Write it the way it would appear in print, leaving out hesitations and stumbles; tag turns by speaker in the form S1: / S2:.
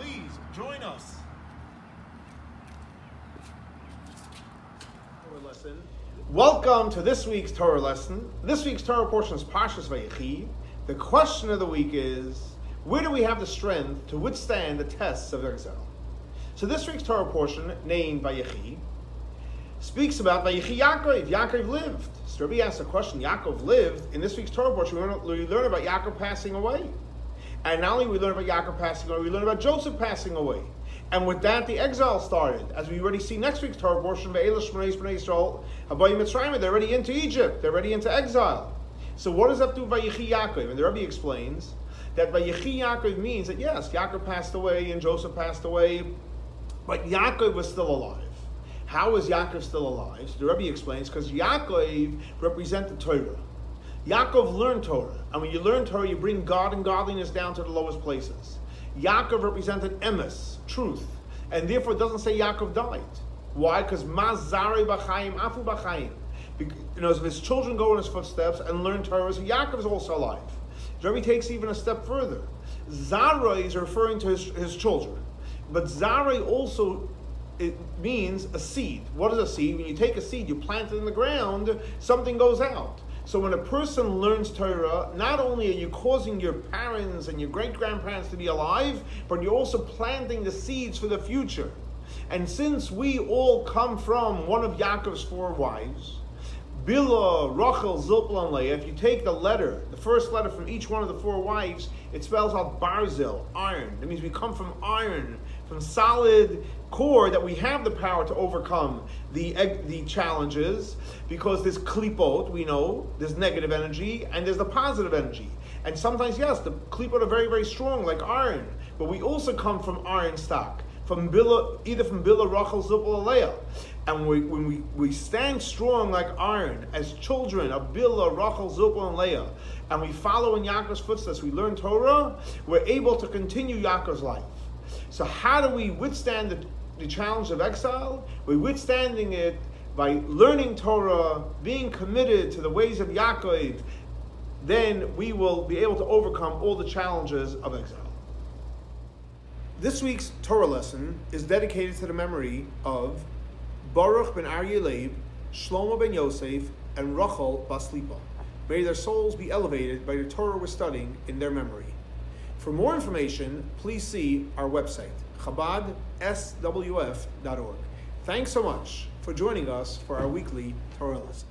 S1: Please join us. Torah lesson. Welcome to this week's Torah lesson. This week's Torah portion is Parsha Vayechi. The question of the week is, where do we have the strength to withstand the tests of exile? So this week's Torah portion, named Vayechi, speaks about Vayechi Yaakov. Yaakov lived. So Rebbe asked a question. Yaakov lived. In this week's Torah portion, we learn about Yaakov passing away. And not only we learn about Yaakov passing away, we learn about Joseph passing away. And with that, the exile started. As we already see next week's Torah portion, they're already into Egypt. They're already into exile. So what does that do with Vayechi Yaakov? And the Rebbe explains that Vayechi Yaakov means that yes, Yaakov passed away and Joseph passed away, but Yaakov was still alive. How is Yaakov still alive? So the Rebbe explains, because Yaakov represented Torah. Yaakov learned Torah. And when you learn Torah, you bring God and godliness down to the lowest places. Yaakov represented emes, truth. And therefore it doesn't say Yaakov died. Why? Because Mazari b'chaim, afu b'chaim. If his children go in his footsteps and learn Torah, so Yaakov is also alive. The Rebbe takes even a step further. Zara is referring to his children. But Zara also, it means a seed. What is a seed? When you take a seed, you plant it in the ground, something goes out. So when a person learns Torah, not only are you causing your parents and your great-grandparents to be alive, but you're also planting the seeds for the future. And since we all come from one of Yaakov's 4 wives, Bila, Rachel, Zilpah, and Leah, if you take the first letter from each one of the 4 wives, it spells out Barzel, iron. That means we come from iron, from solid core, that we have the power to overcome the challenges, because there's klipot, we know, there's negative energy, and there's the positive energy. And sometimes, yes, the klipot are very, very strong, like iron, but we also come from iron stock, either from Bila, Rachel, Zilpah, or Leah. And when we stand strong like iron, as children of Bila, Rachel, Zilpah, and Leah, and we follow in Yaakov's footsteps, we learn Torah, we're able to continue Yaakov's life. So how do we withstand the challenge of exile? We're withstanding it by learning Torah, being committed to the ways of Yaakov. Then we will be able to overcome all the challenges of exile. This week's Torah lesson is dedicated to the memory of Baruch ben Aryeh Leib, Shlomo ben Yosef, and Rachel bas Lipa. May their souls be elevated by the Torah we're studying in their memory. For more information, please see our website, chabadswf.org. Thanks so much for joining us for our weekly Torah lesson.